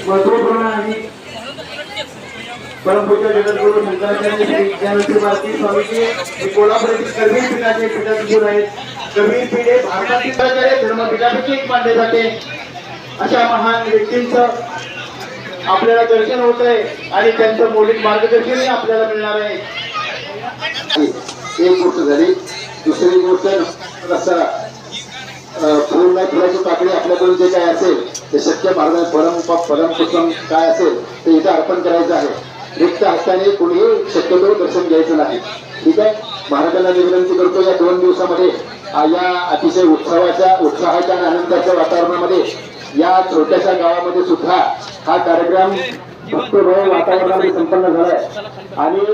महत्वपूर्ण आणि परमपूज्य जगद्गुरु शंकराचार्य श्री ज्ञानोबा भारती स्वामीजी हे कोल्हापूरचे कबीर पीठाचे पीठाधीश्वर आहेत. कबीर पीठ हे भारतातील धर्मपीठापैकी एक मानले जाते. अशा महान व्यक्तींचं आपल्याला दर्शन होत आहे आणि त्यांचं मौलिक मार्गदर्शनही आपल्याला मिळणार आहे. एक गोष्ट झाली. दुसरी गोष्ट असताना फुलाची पाकळी आपल्याकडून जे काय असेल ते शक्य मार्गाने परमपुरुषम काय असेल ते इथं अर्पण करायचं आहे. रिक्त हस्ताने कुणीही शक्यतो दर्शन घ्यायचं नाही. ठीक आहे. महाराजांना विनंती करतो या 2 दिवसामध्ये या अतिशय उत्साहाच्या आणि आनंदाच्या वातावरणामध्ये या छोट्याशा गावामध्ये सुद्धा हा कार्यक्रम भक्तिमय वातावरणामध्ये संपन्न झालाय आणि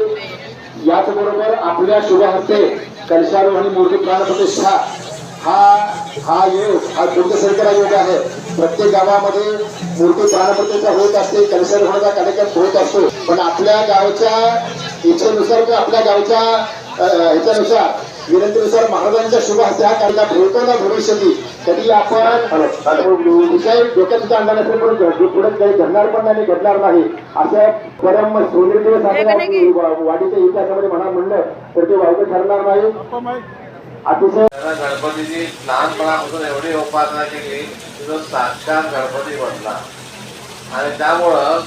याचबरोबर आपल्या शुभ हस्ते कलशारोहणी मूर्ती प्राण प्रतिष्ठा हा योग हा दुर्गसंकरा योग आहे. प्रत्येक गावामध्ये मूर्ती प्राणप्रतिष्ठा होत असते, कलशारोहणाचा कार्यक्रम होत असतो. पण आपल्या गावच्या इच्छेनुसार किंवा आपल्या गावच्या ह्याच्यानुसार विनंतीनुसार महाराजांच्या शुभ हस्ते हा कार्यक्रम होतो ना भविष्यात कधी आपण विषय डोक्यात सुद्धा आणला नसेल पण पुढे काही घडणार पण नाही घडणार नाही अशा परम सोनेरी दिवस वाडीच्या इतिहासामध्ये म्हणलं तर ते वाईट ठरणार नाही. अतिशय गणपतीची लहानपणापासून एवढी उपासना केली की तो साक्षात गणपती बनला आणि त्यामुळं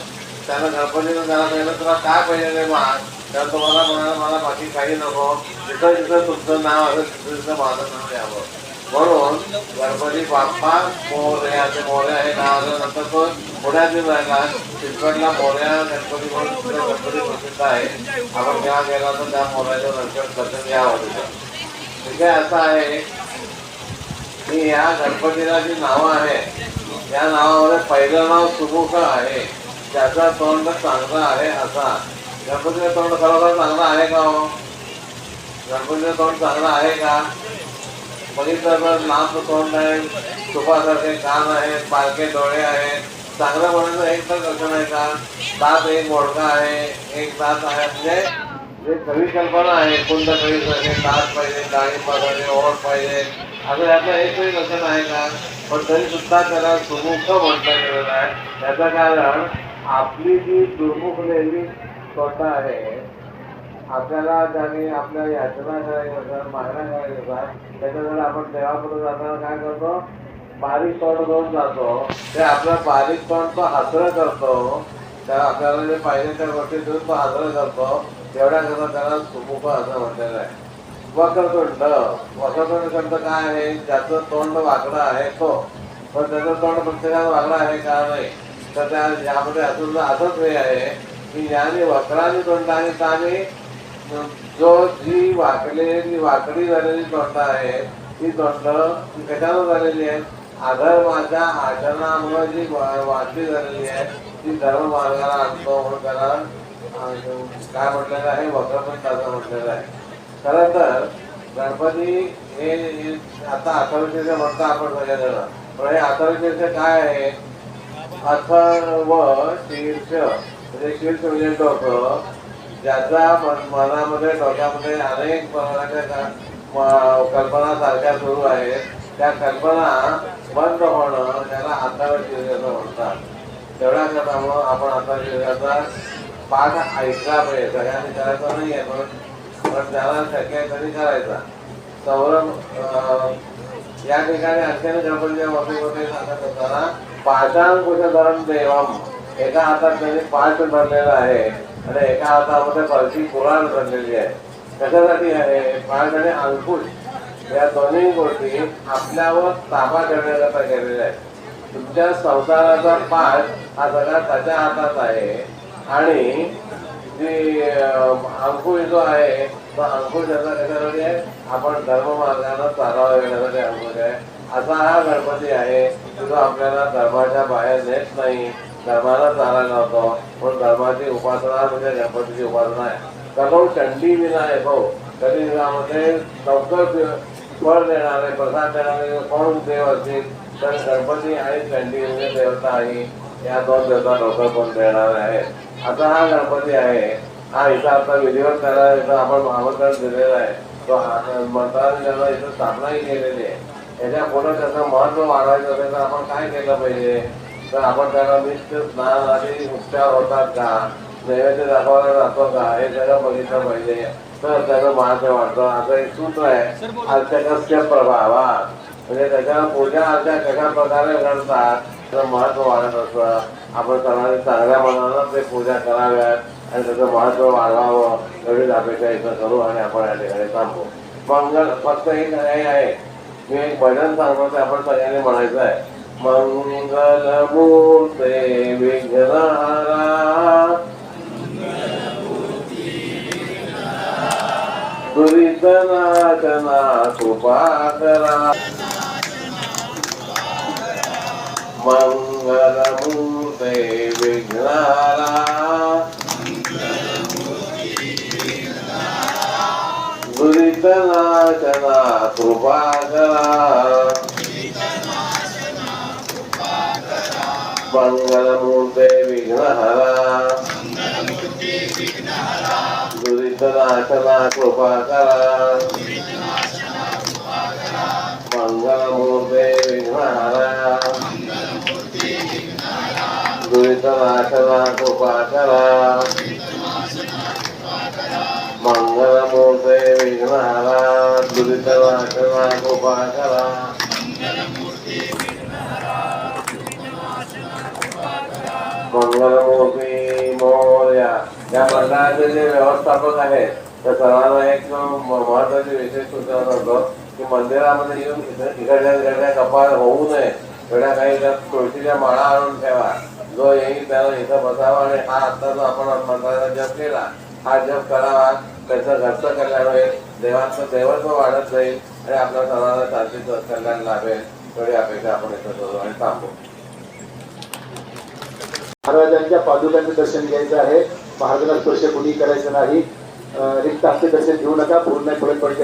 त्यानं गणपतीनं त्याला पहिलं तुला काय पाहिजे रे मान तर तुम्हाला म्हणाला मला बाकी काही नको जिथं जिथं तुमचं नाव असेल तिथं तिथं माझं नाव यावं म्हणून गणपती बाप्पा मोरया ते मोरया हे नाव आलं. नंतर तो पुण्यातील राहिला चिंचवडला मोरया गणपती म्हणून गणपती प्रसिद्ध आहे. आपण जेव्हा गेला तर त्या मोरयाचं दर्शन घ्यावं तिथं. ठीक आहे. असं आहे की या गणपतीला जी नावं आहे या नावामध्ये पहिलं नाव सुमुख आहे. त्याचा तोंड चांगला आहे असा. गणपतीचं तोंड खरोखर चांगलं आहे का हो? गणपतीचं तोंड चांगलं आहे का? बघितलं तर लांब तोंड आहे, तुपासारखे कान आहेत, बारके डोळे आहेत. चांगलं म्हणायचं एक तर लक्षण आहे का? दात एक मोडका आहे, एक दात आहे. म्हणजे जे खरी कल्पना आहे कुंड कधी दात पाहिजे, डाळिंब पाहिजे, ओढ पाहिजे असं यातलं एकही लक्षण आहे का? पण तरी सुद्धा त्याला सुमुख म्हटलं गेलेलं आहे. त्याचं कारण आपली जी दुर्मुखलेली स्वतः आहे आपल्याला ज्याने आपल्या याचना करायचं मागण्या करायचं त्याच्याकडे आपण देवापुढे जाताना काय करतो बारीक तोंड करून जातो. ते आपला बारीक तोंड तो हासरं करतो. त्या आपल्याला जे पाहिजे त्या गोष्टी देऊन तो हासरं करतो. एवढ्या करता त्याला सुमुख असं म्हटलेलं आहे. वक्रतुंड शब्द काय आहे? ज्याचं तोंड वाकडं आहे तो. पण त्याचं तोंड प्रत्येकाला वाकडं आहे का? नाही. तर त्या यामध्ये असंच हे आहे की याने वक्राने तोंडाने त्याने जो जी वाकडी झालेली तोंड आहे ती तोंड कशानं झालेली आहे? अधर्माच्या आचरणामुळे जी वाकडी झालेली आहे ती धर्म मार्गाला आणतो म्हणून त्याला काय म्हटलेलं आहे? वक्रतुंड असं म्हटलेलं आहे. खरं तर गणपती हे आता अथर्वशीर्ष म्हणतो आपण सगळ्याजण. पण हे अथर्वशीर्ष काय आहे? अथर्व शीर्ष म्हणजे शीर्ष म्हणजे डोकं ज्याचा मनामध्ये डोक्यामध्ये अनेक प्रकारच्या कल्पना सारख्या सुरू आहेत. त्या कल्पना बंद होणं त्याला अथर्वशीर्षाचं म्हणतात. तेवढ्या करतामुळं आपण अथर्वशीर्षाचा पाठ ऐकला पाहिजे. सगळ्यांनी करायचा नाही आहे पण त्याला शक्य आहे तरी करायचा. सौरभ या ठिकाणी आणखीन गणपतीच्या वतीमध्ये सांगत असताना पाषाणकुशधरम देवम एका हातात त्यांनी पाठ धरलेला आहे आणि एका हातामध्ये परशी कुराण धरलेली आहे. कशासाठी आहे? पाठ आणि अंकुश या दोन्ही गोष्टी आपल्यावर ताबा ठेवण्याकरता केलेल्या आहेत. तुमच्या संसाराचा पाठ हा सगळा त्याच्या हातात आहे आणि जी अंकुश जो आहे तो अंकुश याचा कशासाठी आहे? आपण धर्ममार्गानं चालावं येण्यासाठी अंकुश आहे. असा हा गणपती आहे जो आपल्याला धर्माच्या बाहेर नेत नाही. धर्माला चालायला होतो पण धर्माची उपासना म्हणजे गणपतीची उपासना आहे. कलो चंडी विनायक हो कलियुगामध्ये लवकर फळ देणारे प्रसाद देणारे कोण देव असतील तर गणपती आणि चंडी म्हणजे देवता आहे. या 2 देवता लवकर कोण देणारे आहेत. असा हा गणपती आहे. हा इथं आता विधिवत त्याला इथं आपण आमंत्रण दिलेलं आहे. तो मंत्रालय त्याला इथं स्थापनाही केलेली आहे. याच्या पुढे त्याचं महत्व वाढवायचं असेल तर आपण काय केलं पाहिजे? तर आपण त्याला नित्य स्नान आणि उपचार होतात का, नैवेद्य दाखवायला जातो का, हे सगळं बघितलं पाहिजे. तर त्याचं महत्व वाटतं. असं एक सूत्र आहे, अर्चकस्य प्रभावात, म्हणजे त्याच्या पूजा अर्चा कशा प्रकारे करतात त्याचं महत्व वाढत असतं. आपण सर्वांनी चांगल्या मनानं ते पूजा कराव्यात आणि त्याचं महत्व वाढवावं एवढीच अपेक्षा इथं करू आणि आपण या ठिकाणी थांबू. मंगल फक्त एक हे आहे, मी एक भजन सांगतो ते आपण सगळ्यांनी म्हणायचं आहे. मंगलमूर्ते विघ्नहरा दुरितनाशना कृपाकरा. मंगलमूर्ते विघ्नहरा दुरितनाशना कृपाकरा. मंगलमूर्ते विघ्नहरा दुरितनाशना कृपाकरा. मंगलमूर्ते विघ्नहरा दुरितनाशना कृपाकरा. मंगलमूर्ते विघ्नहरा दुरितनाशना कृपाकरा. मंगलमूर्ती मोरया. या मंडळाचे जे व्यवस्थापक आहेत त्या सर्वांना एक महत्वाची विशेष सूचना करतो की मंदिरामध्ये येऊन इकडल्या तिकडल्या कपाळ होऊ नये. एवढ्या काही त्यात तुळशीच्या माळा आणून ठेवा. जो येईल त्याला इथं बसावा आणि हा आता जो आपण मंत्राचा जप केला हा जप करावा. त्याचं घरचं कल्याण होईल, देवाचं देवत्व वाढत जाईल आणि आपल्या सर्वांना शांतीचं कल्याण लाभेल. एवढी अपेक्षा आपण इथं करू आणि थांबू. महाराजांच्या पादुकांचं दर्शन घ्यायचं आहे. महाराजांना स्पर्श कुणी करायचं नाही. रिक्त हस्ते दर्शन घेऊ नका. पूर्ण फळत पडते.